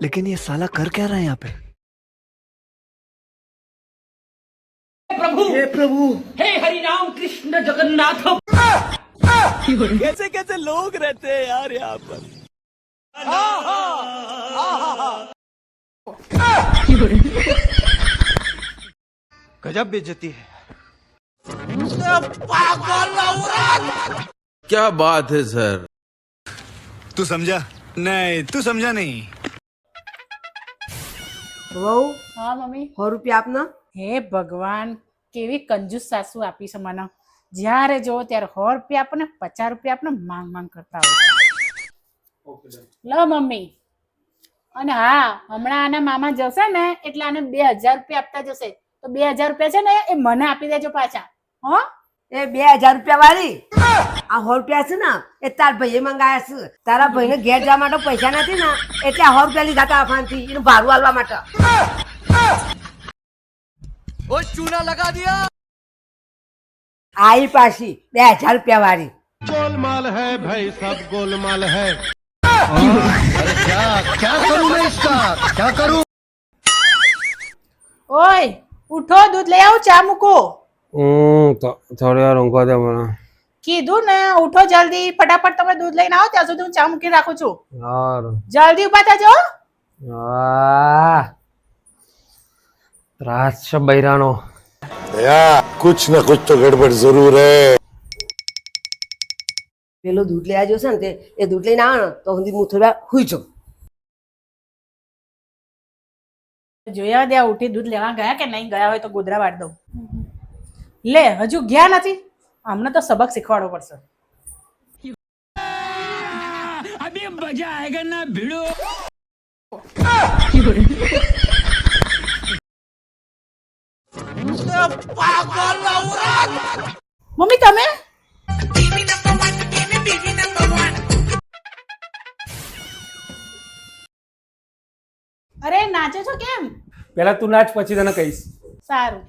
लेकिन ये साला कर क्या रहा है यहाँ पे? प्रभु हे प्रभु, हे हरि राम कृष्ण जगन्नाथ। कैसे कैसे लोग रहते हैं यार यहाँ पर। गजब बेइज्जती है। क्या बात है सर। तू समझा नहीं, तू समझा नहीं। વહુ હા મમ્મી 100 રૂપિયા આપના. હે ભગવાન કેવી કંજૂસ સાસુ આપી છે મને. જ્યારે જો ત્યારે 100 રૂપિયા આપો ને 50 રૂપિયા આપને માંગ માંગ કરતા હોય. લો મમ્મી. અને હા હમણાં આના મામા જશે ને એટલે આને 2000 રૂપિયા આપતા જશે તો 2000 રૂપિયા છે ને એ મને આપી દેજો પાછા. હો એ 2000 રૂપિયા વાળી આ 100 રૂપિયા છે ને એ તાર ભાઈએ મંગાયા છે. તારા ભાઈને ઘેર જવા માટે પૈસા નથી ને એટલે આ 100 રૂપિયા લીધા તા અફાનથી એનું ભાડું આલવા માટે. वो चूना लगा दिया। આઈ પાછી 2000 રૂપિયા વાળી. गोलमाल है भाई, सब गोलमाल है। अरे क्या करूं मैं इसका, क्या करूं? ઓય ઉઠો દૂધ લઈ આવું ચા મૂકો. તો થોડી વાર ઊંઘવા દે મને. કીધું ને ઉઠો જલ્દી ફટાફટ તમે દૂધ લઈને આવો ત્યાં સુધી હું ચા મૂકી રાખું છું. સારું. જલ્દી ઉભા થજો. ત્રાસ છે બૈરાનો. कुछ न कुछ तो गड़बड़ जरूर है। પેલો દૂધ લઈ આવ્યો છે ને તે એ દૂધ લઈને આવે ને તો સુધી હું થોડી વાર હુઈ જાઉં. જોયા દે ઉઠી દૂધ લેવા ગયા કે નહીં ગયા હોય તો ગોદરા વાળ દઉં. લે હજુ ગયા નથી અમને તો સબક શીખવાડવો પડશે. अभी मजा आएगा ना भिड़ो। મમ્મી તમે અરે નાચો છો કેમ? પેલા તું નાચ પછી તને કહીશ. સારું.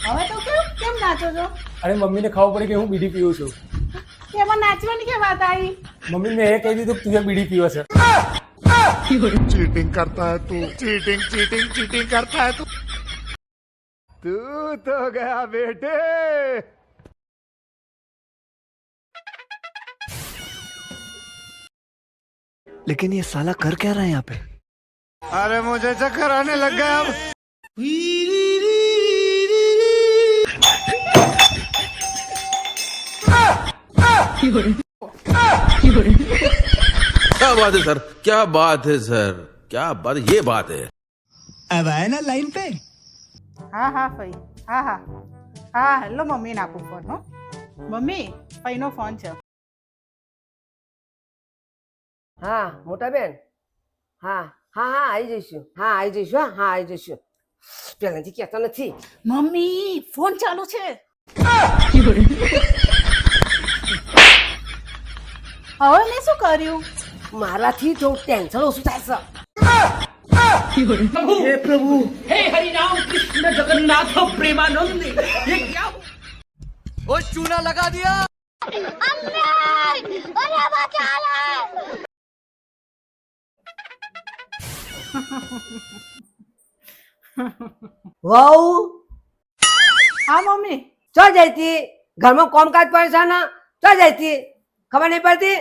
હવે તો કેમ નાચો છો? અરે મમ્મીને ખબર પડી કે હું બીડી પીવું છું. એમાં નાચવાની કે વાત આવી? મમ્મી મેં એ કહી દીધું કે તું બીડી પીવે છે. चीटिंग करता है तू, चीटिंग चीटिंग चीटिंग करता है तू। तू तो गया बेटे। लेकिन ये साला कर क्या रहा है यहाँ पे? अरे मुझे चक्कर आने लग गया अब। क्या बात है सर, क्या बात है सर, क्या बात, ये बात है। अब आए ना लाइन पे। હા હા ફઈ હા હા હા હેલો મમ્મી નાખું ફોન. હો મમ્મી ફઈનો ફોન છે. હા મોટા બેન. હા હા હા આવી જઈશું. હા આવી જઈશું. હા આવી જઈશું. પહેલાથી કહેતો નથી. મમ્મી ફોન ચાલુ છે. હવે મેં શું કર્યું? મારાથી થોડું ટેન્શન ઓછું થાય છે. प्रभु हे प्रभु, हे हरि राम कृष्ण जगन्नाथ प्रेमानंद। ये क्या वो चूना लगा दिया। વહુ હા મમ્મી ચો જઈતી ઘરમાં કામકાજ પડે છે ને ચો જઈતી ખબર નહીં પડતી.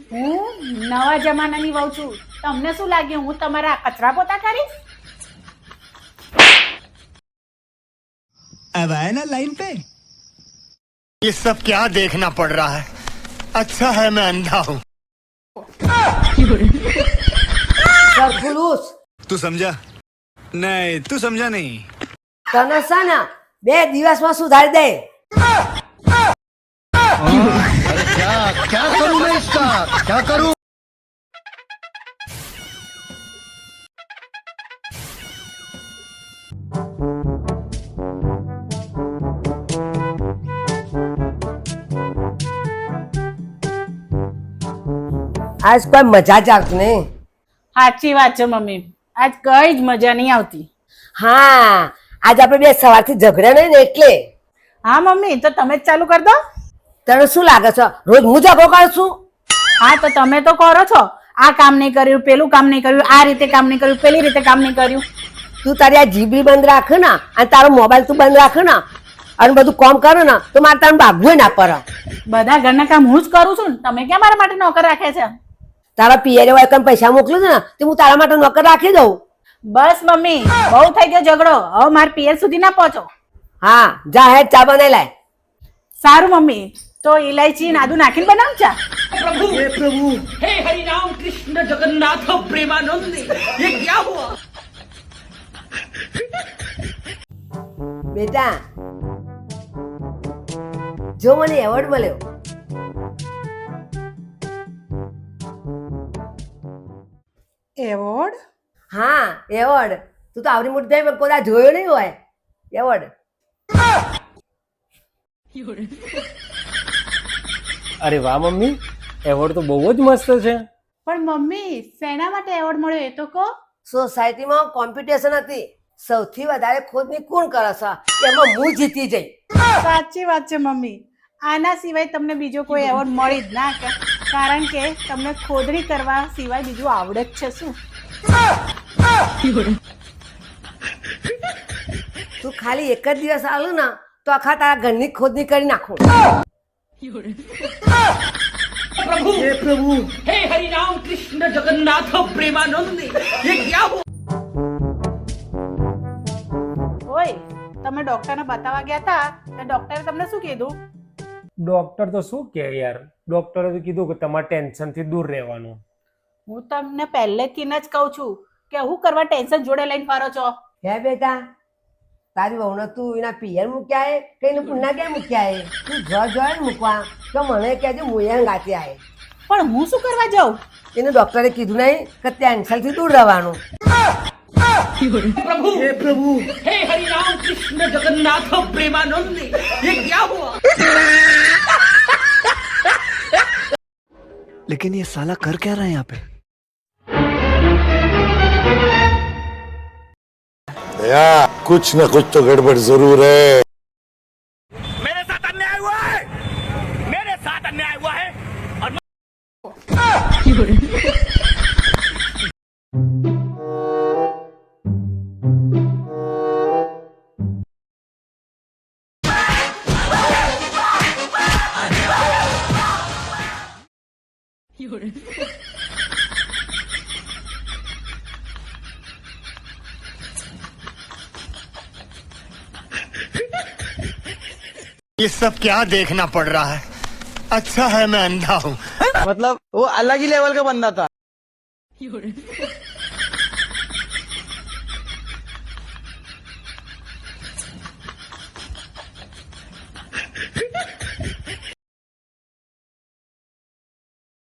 હું નવા જમાનાની વહુ છું. તમને શું લાગ્યું હું તમારા કચરા પોતા કરીશ? अब आए ना लाइन पे। ये सब क्या देखना पड़ रहा है। अच्छा है मैं अंधा हूँ। સરખુલુસ तू समझा नहीं, तू समझा नहीं। તને છે ને 2 દિવસમાં સુધારી દે. अरे क्या करूं मैं इसका, क्या करूं? આજ કોઈ મજા જ આવતી નહીં. સાચી વાત છે મમ્મી આજ કઈ જ મજા નહીં આવતી. હા આજ આપણે બે સવારથી ઝઘડ્યા નહીં ને એટલે. હા મમ્મી તો તમે જ ચાલુ કરી દો. તને શું લાગે છે રોજ હું ઝઘડો કરું છું? હા તો તમે તો કરો છો આ કામ નહીં કર્યું, પેલું કામ નહીં કર્યું, આ રીતે કામ નહીં કર્યું, પેલી રીતે કામ નહીં કર્યું. તું તારી આ જીબી બંધ રાખ ને અને તારો મોબાઈલ તું બંધ રાખ ને અને બધું કામ કરે ને તો મારે તારું ભાગવું ના પડે. બધા ઘરના કામ હું જ કરું છું ને, તમે ક્યાં મારા માટે નોકર રાખે છે? તારા પિયરે હોય કઈ પૈસા મોકલું ને તો હું તારા માટે નોકર રાખી દઉં. બસ મમ્મી, બહુ થઈ ગયો ઝઘડો, હવે મારા પિયર સુધી ના પહોંચો. હા જા હેડ ચા બનાવી લાય. સારું મમ્મી, તો ઇલાયચી આદુ નાખીને બનાવ ચા. प्रभु हे प्रभु हे हरि राम कृष्ण जगन्नाथ प्रेमानंद ये क्या हुआ? બેટા જો મને એવોર્ડ મળ્યો. એવોર્ડ? હા એવોર્ડ. તું તો આવડી મોટી થઈ પણ કોઈ જોયો નહીં હોય એવોર્ડ. અરે વાહ મમ્મી, એવોર્ડ તો બહુ જ મસ્ત છે. પણ મમ્મી, શેના માટે એવોર્ડ મળ્યો એ તો કહો. સોસાયટીમાં કોમ્પિટિશન હતી, સૌથી વધારે ખોદની કોણ કરે છે એમાં હું જીતી જઈ. સાચી વાત છે મમ્મી, આના સિવાય તમને બીજો કોઈ એવોર્ડ મળી જ ના કે, કારણ કે તમને ખોદણી કરવા સિવાય બીજું આવડે જ છે શું? તું ખાલી એક જ દિવસ આવું ને તો આખા તારા ઘરની ખોદની કરી નાખું. प्रभु हे प्रभु हे हरि राम कृष्ण जगन्नाथ प्रेमानंद ये क्या हुआ? ઓય, તમે ડોક્ટરને બતાવવા ગયા હતા તો ડોક્ટરે તમને શું કીધું? ડોક્ટર તો શું કે યાર, ડોક્ટરે તો કીધું કે તમારે ટેન્શન થી દૂર રહેવાનું. હું તમને પહેલેથી જ કહું છું કે હું કરવા ટેન્શન જોડે લઈને ફરો છો. હે બેટા, તારી વહુને તું એના પિયર મૂક્યા હે કે એને પુન્ના ક્યાં મૂક્યા હે? તું જોઈ મૂકવા તો મને કહેજે મુયા ગાતી આય. પણ હું શું કરવા જાઉં? એને ડોક્ટરે કીધું નહીં કે ટેન્શન થી દૂર રહેવાનું. प्रभु हे प्रभु हे हरि राम कृष्ण जगन्नाथ प्रेमानंद ये क्या हुआ? लेकिन ये साला कर क्या रहा है यहाँ पे? दया कुछ न कुछ तो गड़बड़ जरूर है. मेरे साथ अन्याय हुआ है, मेरे साथ अन्याय हुआ है और ये सब क्या देखना पड़ रहा है? अच्छा है मैं अंधा हूँ. मतलब वो अलग ही लेवल का बंदा था.